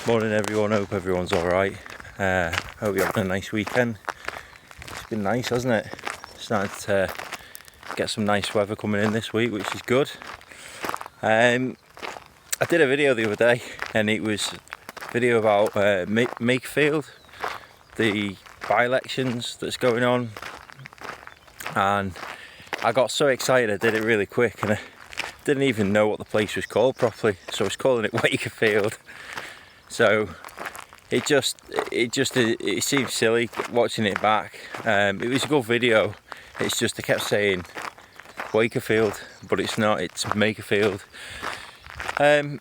Morning everyone, hope everyone's alright. Hope you're having a nice weekend. It's been nice, hasn't it? Starting to get some nice weather coming in this week, which is good. I did a video the other day and it was a video about Makerfield, the by-elections that's going on, and I got so excited I did it really quick and I didn't even know what the place was called properly, so I was calling it Makerfield. So it seemed silly watching it back. It was a good video. It's just I kept saying Makerfield, but it's not. It's Makerfield. Yeah,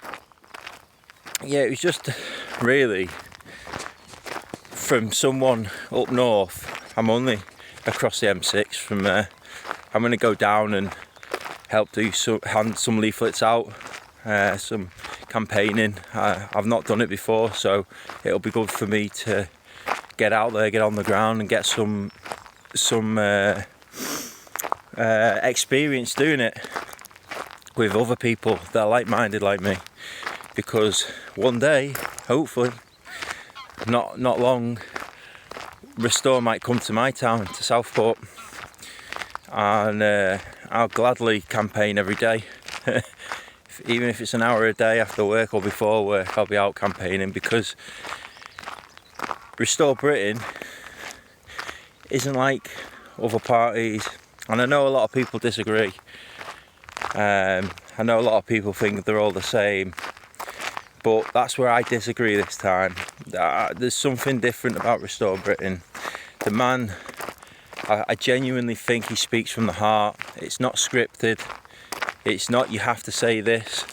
it was just really from someone up north. I'm only across the M6 from there. I'm going to go down and help hand some leaflets out, some campaigning. I've not done it before, so it'll be good for me to get out there, get on the ground and get some experience doing it with other people that are like-minded like me, because one day, hopefully not long, Restore might come to my town, to Southport, and I'll gladly campaign every day. Even if it's an hour a day after work or before work, I'll be out campaigning, because Restore Britain isn't like other parties, and I know a lot of people disagree. I know a lot of people think they're all the same, but that's where I disagree this time. There's something different about Restore Britain. The man, I genuinely think he speaks from the heart. It's not scripted. It's not you have to say this.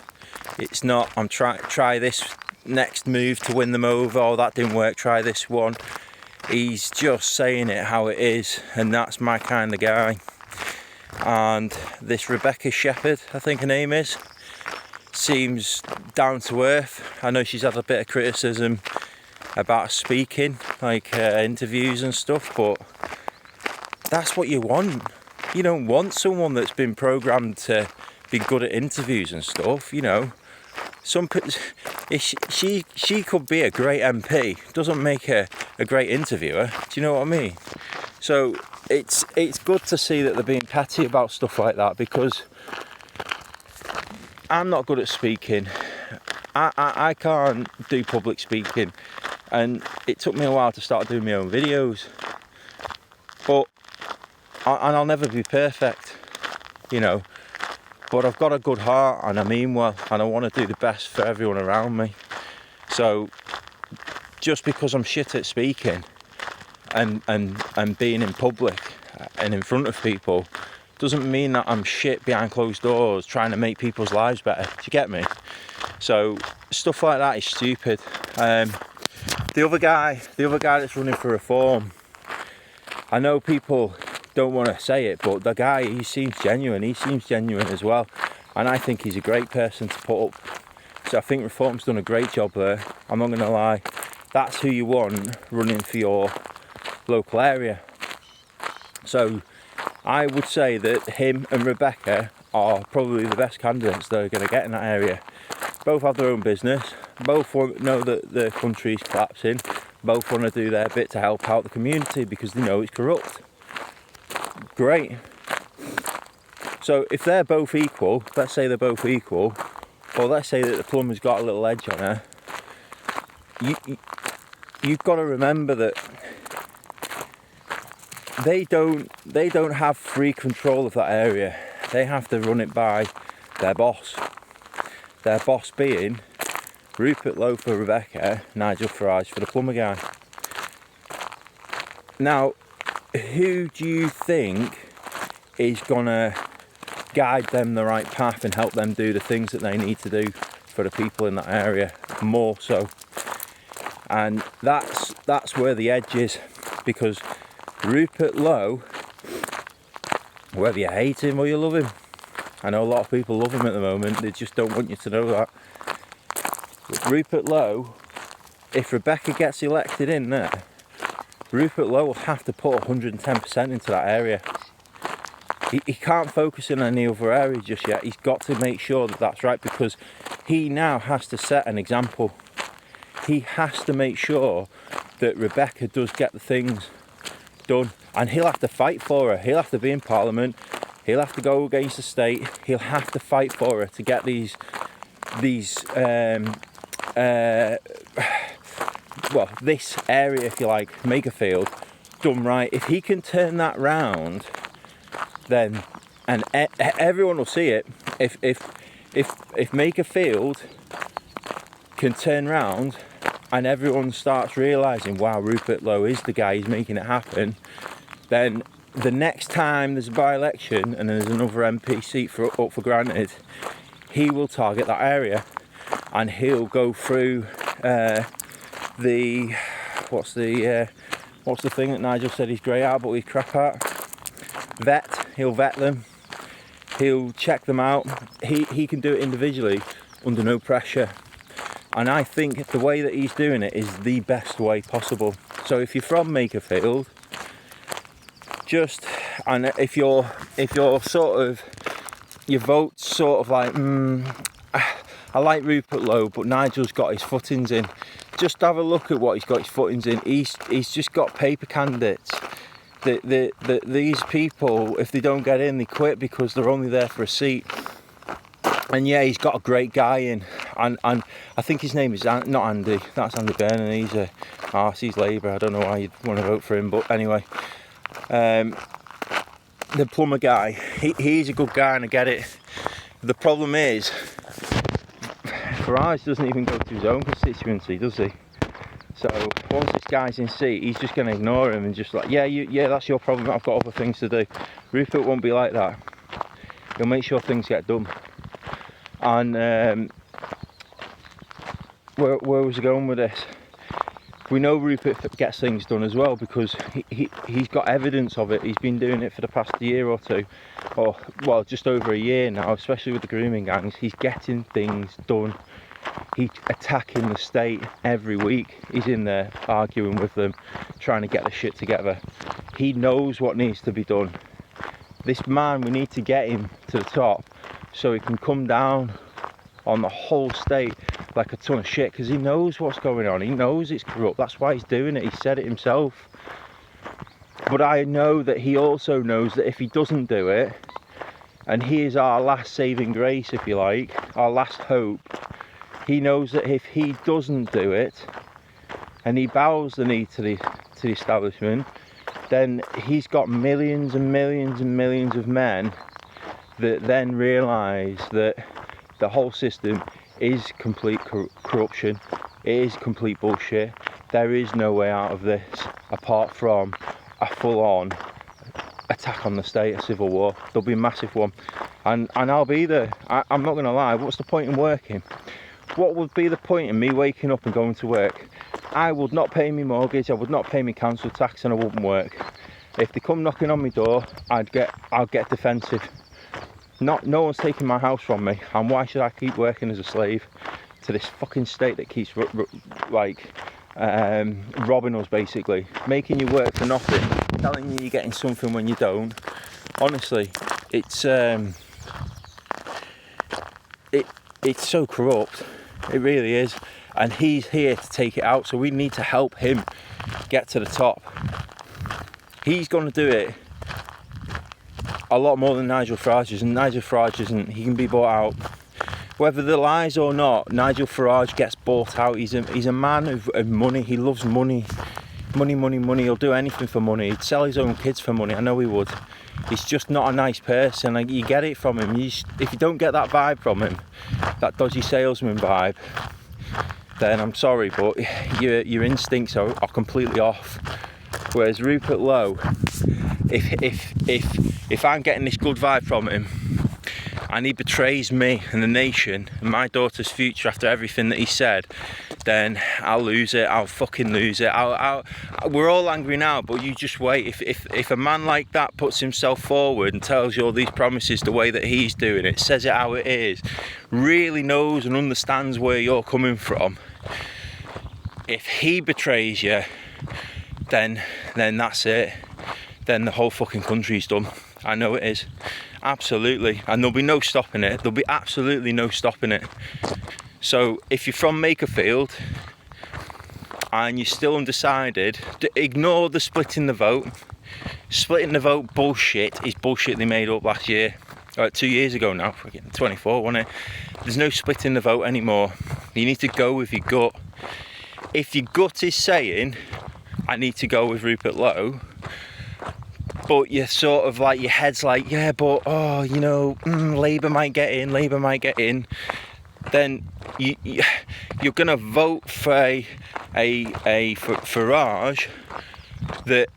It's not I'm try this next move to win them over. Oh, that didn't work, try this one. He's just saying it how it is, and that's my kind of guy. And this Rebecca Shepherd, I think her name is, seems down to earth. I know she's had a bit of criticism about speaking, like interviews and stuff, but that's what you want. You don't want someone that's been programmed to be good at interviews and stuff, you know. She could be a great MP, doesn't make her a great interviewer. Do you know what I mean? So it's good to see that they're being petty about stuff like that, because I'm not good at speaking. I can't do public speaking, and it took me a while to start doing my own videos. But and I'll never be perfect, you know. But I've got a good heart and I mean well, and I want to do the best for everyone around me. So just because I'm shit at speaking and being in public and in front of people doesn't mean that I'm shit behind closed doors trying to make people's lives better. Do you get me? So stuff like that is stupid. The other guy that's running for reform, I know people don't want to say it, but the guy, he seems genuine as well, and I think he's a great person to put up. So I think Reform's done a great job there. I'm not going to lie, that's who you want running for your local area. So I would say that him and Rebecca are probably the best candidates that are going to get in that area. Both have their own business, both know that the country's collapsing, both want to do their bit to help out the community because they know it's corrupt. Great. So if they're both equal, let's say they're both equal, or let's say that the plumber's got a little edge on her, you've got to remember that they don't have free control of that area. They have to run it by their boss. Their boss being Rupert Lowe for Rebecca, Nigel Farage for the plumber guy. Now, who do you think is gonna guide them the right path and help them do the things that they need to do for the people in that area more so? And that's where the edge is, because Rupert Lowe, whether you hate him or you love him, I know a lot of people love him at the moment, they just don't want you to know that. But Rupert Lowe, if Rebecca gets elected in there, Rupert Lowe will have to put 110% into that area. He can't focus in any other area just yet. He's got to make sure that that's right, because he now has to set an example. he has to make sure that Rebecca does get the things done, and he'll have to fight for her. He'll have to be in Parliament. He'll have to go against the state. He'll have to fight for her to get these well, this area, if you like, Makerfield, done right. If he can turn that round, then everyone will see it. If Makerfield can turn round and everyone starts realising, wow, Rupert Lowe is the guy, he's making it happen, then the next time there's a by-election and there's another MP seat up for granted, he will target that area, and he'll go through what's the thing that Nigel said he's great at but he's crap at? He'll vet them. He'll check them out. He can do it individually under no pressure. And I think the way that he's doing it is the best way possible. So if you're from Makerfield, and if you're sort of, your vote's sort of like, I like Rupert Lowe, but Nigel's got his footings in. Just have a look at what he's got his footings in. He's just got paper candidates. These people, if they don't get in, they quit because they're only there for a seat. And yeah, he's got a great guy in, and I think his name is not Andy. That's Andy Byrne, and he's a arse. He's Labour. I don't know why you'd want to vote for him, but anyway, the plumber guy, he's a good guy, and I get it. The problem is, Farage doesn't even go to his own constituency, does he? So once this guy's in seat, he's just going to ignore him and just like, yeah, that's your problem. I've got other things to do. Rupert won't be like that. He'll make sure things get done. And where was I going with this? We know Rupert gets things done as well because he's got evidence of it. He's been doing it for the past year or two, or well, just over a year now, especially with the grooming gangs. He's getting things done. He's attacking the state every week. He's in there arguing with them, trying to get the shit together. He knows what needs to be done. This man, we need to get him to the top so he can come down on the whole state like a ton of shit, because he knows what's going on. He knows it's corrupt. That's why he's doing it. He said it himself. But I know that he also knows that if he doesn't do it, and he is our last saving grace, if you like, our last hope, he knows that if he doesn't do it and he bows the knee to the establishment, then he's got millions and millions and millions of men that then realise that the whole system is complete corruption, it is complete bullshit. There is no way out of this apart from a full-on attack on the state, a civil war. There'll be a massive one, and I'll be there. I'm not going to lie. What's the point in working? What would be the point in me waking up and going to work? I would not pay my mortgage, I would not pay my council tax, and I wouldn't work. If they come knocking on my door, I'll get defensive. No one's taking my house from me, and why should I keep working as a slave to this fucking state that keeps robbing us, basically, making you work for nothing, telling you you're getting something when you don't. Honestly, it's so corrupt. It really is, and he's here to take it out. So we need to help him get to the top. He's going to do it a lot more than Nigel Farage is, and Nigel Farage isn't. He can be bought out. Whether they're lies or not, Nigel Farage gets bought out. He's a man of money. He loves money. Money. He'll do anything for money. He'd sell his own kids for money. I know he would. He's just not a nice person. Like, you get it from him. If you don't get that vibe from him, that dodgy salesman vibe, then I'm sorry, but your instincts are completely off. Whereas Rupert Lowe, if I'm getting this good vibe from him, and he betrays me and the nation and my daughter's future after everything that he said, then I'll lose it. I'll fucking lose it. We're all angry now, but you just wait. If a man like that puts himself forward and tells you all these promises the way that he's doing it, says it how it is, really knows and understands where you're coming from, if he betrays you, then that's it. Then the whole fucking country's done. I know it is. Absolutely. And there'll be no stopping it. There'll be absolutely no stopping it. So if you're from Makerfield, and you're still undecided, ignore the splitting the vote. Splitting the vote bullshit is bullshit they made up last year. 2 years ago now, 24, wasn't it? There's no splitting the vote anymore. You need to go with your gut. If your gut is saying, I need to go with Rupert Lowe, but you're sort of like, your head's like, yeah, but, oh, you know, Labour might get in, then you're going to vote for a Farage that,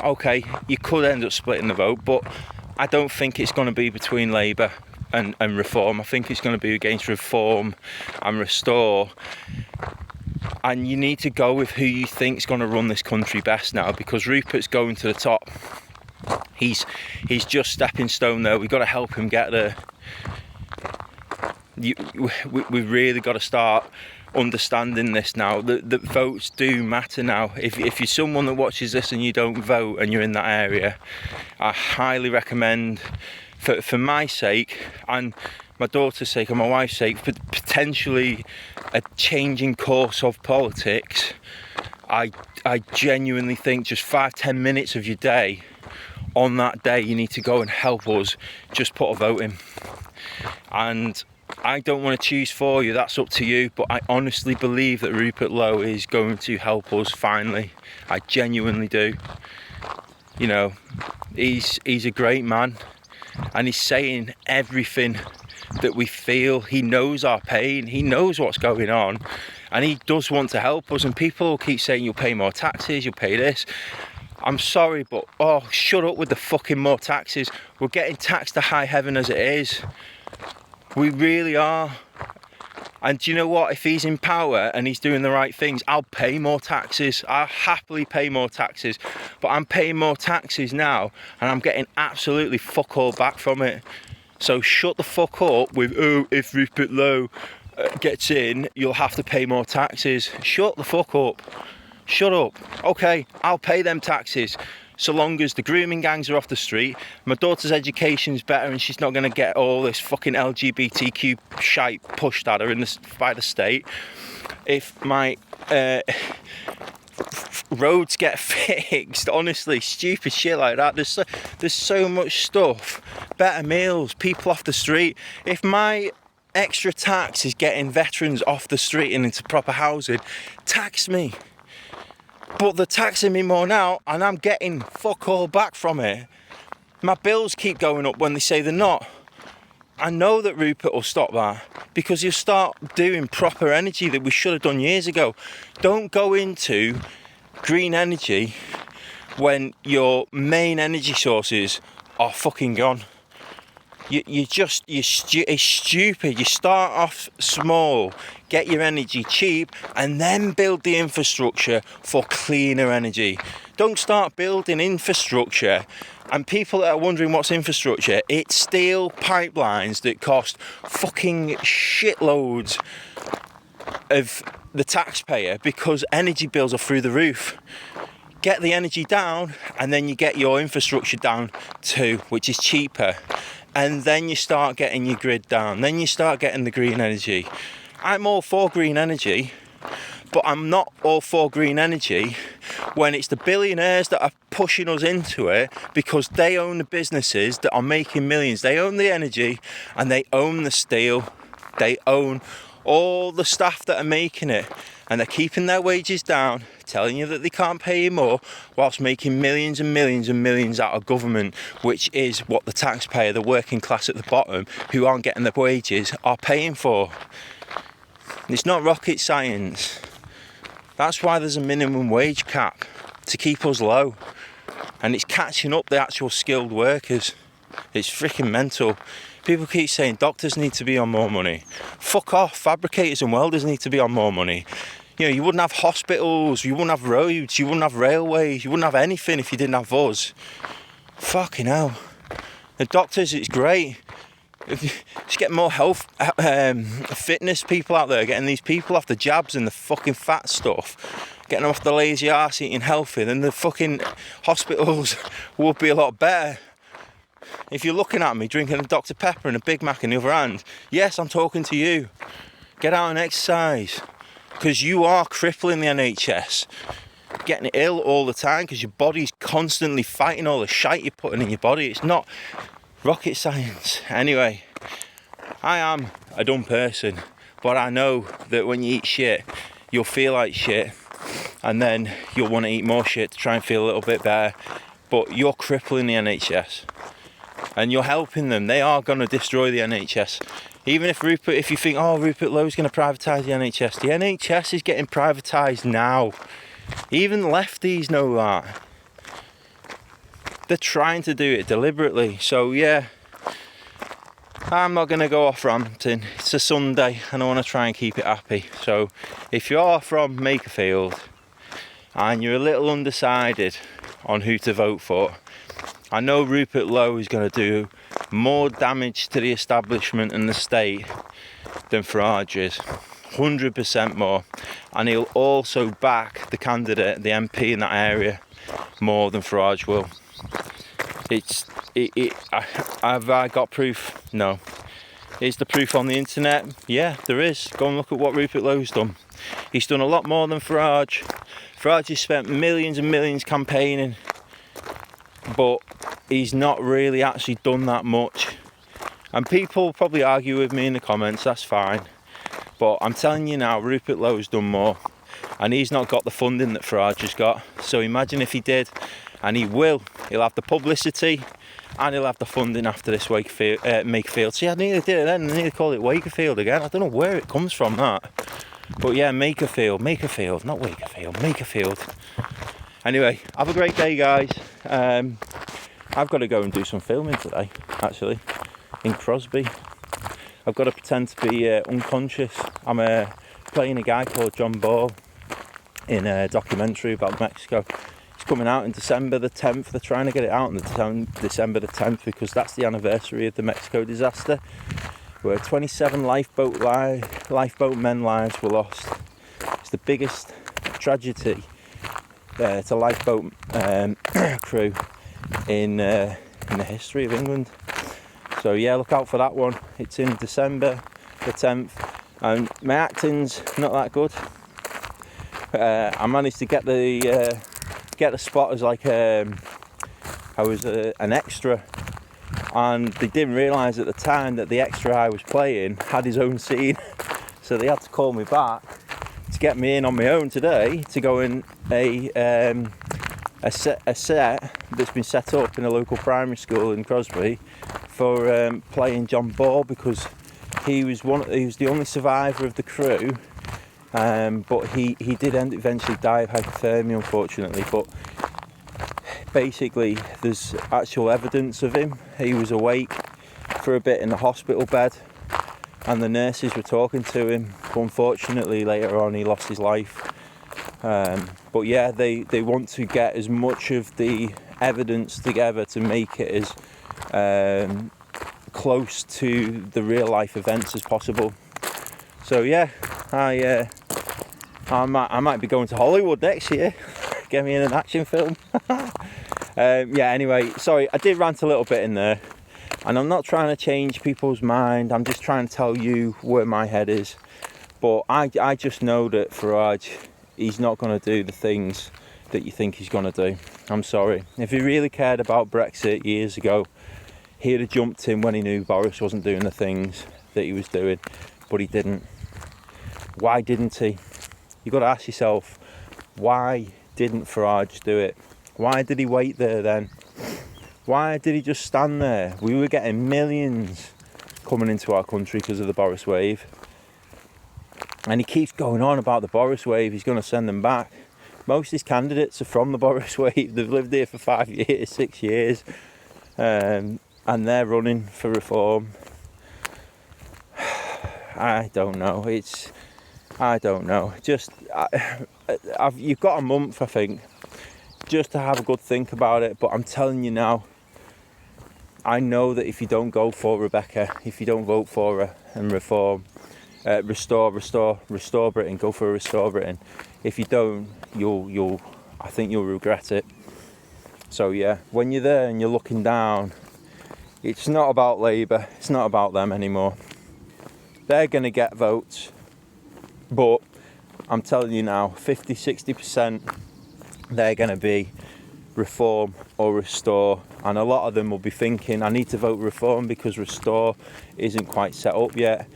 okay, you could end up splitting the vote, but I don't think it's going to be between Labour and Reform. I think it's going to be against Reform and Restore. And you need to go with who you think's going to run this country best now, because Rupert's going to the top. He's just stepping stone there. We've got to help him get there. We've really got to start understanding this now. That votes do matter now. If you're someone that watches this and you don't vote and you're in that area, I highly recommend, for my sake and my daughter's sake and my wife's sake, for potentially a changing course of politics, I genuinely think just 5-10 minutes of your day, on that day, you need to go and help us just put a vote in. And I don't want to choose for you, that's up to you, but I honestly believe that Rupert Lowe is going to help us finally. I genuinely do. You know, he's a great man, and he's saying everything that we feel. He knows our pain, he knows what's going on, and he does want to help us. And people keep saying, you'll pay more taxes, you'll pay this. I'm sorry, but shut up with the fucking more taxes. We're getting taxed to high heaven as it is. We really are. And do you know what? If he's in power and he's doing the right things, I'll pay more taxes. I'll happily pay more taxes. But I'm paying more taxes now, and I'm getting absolutely fuck all back from it. So shut the fuck up with, oh, if Rupert Lowe gets in, you'll have to pay more taxes. Shut the fuck up. Shut up. Okay, I'll pay them taxes, so long as the grooming gangs are off the street, my daughter's education's better and she's not going to get all this fucking LGBTQ shite pushed at her by the state. If my roads get fixed, honestly, stupid shit like that. There's so much stuff. Better meals, people off the street. If my extra tax is getting veterans off the street and into proper housing, tax me. But they're taxing me more now, and I'm getting fuck all back from it. My bills keep going up when they say they're not. I know that Rupert will stop that, because he'll start doing proper energy that we should have done years ago. Don't go into green energy when your main energy sources are fucking gone. It's stupid. You start off small, get your energy cheap, and then build the infrastructure for cleaner energy. Don't start building infrastructure. And people that are wondering what's infrastructure, it's steel pipelines that cost fucking shitloads of the taxpayer because energy bills are through the roof. Get the energy down, and then you get your infrastructure down too, which is cheaper. And then you start getting your grid down. Then you start getting the green energy. I'm all for green energy, but I'm not all for green energy when it's the billionaires that are pushing us into it because they own the businesses that are making millions. They own the energy and they own the steel. They own all the staff that are making it, and they're keeping their wages down, telling you that they can't pay you more, whilst making millions and millions and millions out of government, which is what the taxpayer, the working class at the bottom, who aren't getting their wages, are paying for. It's not rocket science. That's why there's a minimum wage cap, to keep us low. And it's catching up the actual skilled workers. It's freaking mental. People keep saying doctors need to be on more money. Fuck off. Fabricators and welders need to be on more money. You know, you wouldn't have hospitals, you wouldn't have roads, you wouldn't have railways, you wouldn't have anything if you didn't have us. Fucking hell. The doctors, it's great. Just get more health, fitness people out there, getting these people off the jabs and the fucking fat stuff, getting them off the lazy arse, eating healthy, then the fucking hospitals would be a lot better. If you're looking at me drinking a Dr. Pepper and a Big Mac in the other hand, yes, I'm talking to you. Get out and exercise. because you are crippling the NHS, getting ill all the time because your body's constantly fighting all the shite you're putting in your body. It's not rocket science. Anyway, I am a dumb person, but I know that when you eat shit, you'll feel like shit, and then you'll want to eat more shit to try and feel a little bit better. But you're crippling the NHS, and you're helping them. They are going to destroy the NHS. Even if you think, oh, Rupert Lowe's going to privatise the NHS is getting privatised now. Even lefties know that. They're trying to do it deliberately. So yeah, I'm not going to go off ranting. It's a Sunday and I want to try and keep it happy. So if you are from Makerfield and you're a little undecided on who to vote for, I know Rupert Lowe is going to do more damage to the establishment and the state than Farage is. 100% more. And he'll also back the candidate, the MP in that area, more than Farage will. Have I got proof? No. Is the proof on the internet? Yeah, there is. Go and look at what Rupert Lowe's done. He's done a lot more than Farage. Farage has spent millions and millions campaigning, but he's not really actually done that much. And people probably argue with me in the comments, that's fine. But I'm telling you now, Rupert Lowe's done more. And he's not got the funding that Farage has got. So imagine if he did. And he will. He'll have the publicity and he'll have the funding after this Makerfield. See, I nearly did it then. I nearly call it Wakerfield again. I don't know where it comes from, that. But yeah, Makerfield, not Wakerfield, Makerfield. Anyway, have a great day, guys. I've got to go and do some filming today, actually, in Crosby. I've got to pretend to be unconscious. I'm playing a guy called John Ball in a documentary about Mexico. It's coming out in December the 10th. They're trying to get it out on December the 10th because that's the anniversary of the Mexico disaster, where 27 lifeboat men lives were lost. It's the biggest tragedy to lifeboat crew in the history of England. So yeah, look out for that one. It's in December the 10th, and my acting's not that good. I managed to get the spot as like I was an extra, and they didn't realise at the time that the extra I was playing had his own scene, so they had to call me back to get me in on my own today to go in a set that's been set up in a local primary school in Crosby for playing John Ball, because he was the only survivor of the crew, but he did eventually die of hypothermia, unfortunately. But basically there's actual evidence of him. He was awake for a bit in the hospital bed and the nurses were talking to him, but unfortunately later on he lost his life. But yeah, they want to get as much of the evidence together to make it as close to the real life events as possible. So yeah, I might be going to Hollywood next year. Get me in an action film. Yeah, anyway, sorry, I did rant a little bit in there, and I'm not trying to change people's mind. I'm just trying to tell you where my head is. But I just know that Farage, he's not going to do the things that you think he's going to do. I'm sorry. If he really cared about Brexit years ago, he'd have jumped in when he knew Boris wasn't doing the things that he was doing, but he didn't. Why didn't he? You've got to ask yourself, why didn't Farage do it? Why did he wait there then? Why did he just stand there? We were getting millions coming into our country because of the Boris wave. And he keeps going on about the Boris wave, he's going to send them back. Most of his candidates are from the Boris wave. They've lived here for 5 years, 6 years, and they're running for reform. I don't know. I don't know. You've got a month, I think, just to have a good think about it. But I'm telling you now, I know that if you don't go for Rebecca, if you don't vote for her and reform, restore Britain, go for a restore Britain. If you don't, I think you'll regret it. So yeah, when you're there and you're looking down, it's not about Labour, it's not about them anymore. They're going to get votes, but I'm telling you now, 50-60% they're going to be reform or restore, and a lot of them will be thinking I need to vote reform because restore isn't quite set up yet.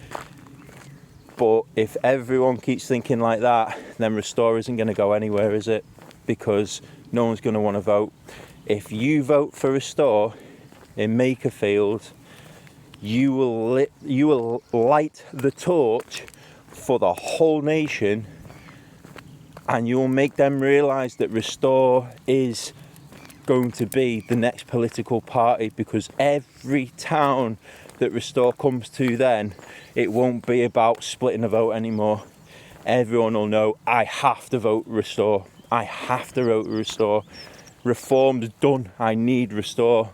But if everyone keeps thinking like that, then restore isn't going to go anywhere, is it? Because no one's going to want to vote. If you vote for restore in Makerfield, you will light the torch for the whole nation, and you'll make them realise that restore is going to be the next political party, because every town that restore comes to, then it won't be about splitting a vote anymore. Everyone will know, I have to vote restore. I have to vote restore. Reform's done. I need restore.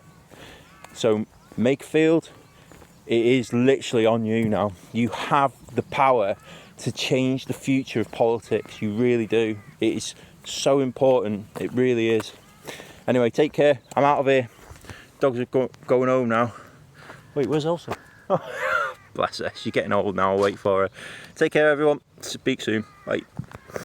So Makerfield, it is literally on you now. You have the power to change the future of politics. You really do. It is so important. It really is. Anyway, take care. I'm out of here. Dogs are going home now. Wait, where's Elsa? Bless her. She's getting old now. I'll wait for her. Take care, everyone. Speak soon. Bye.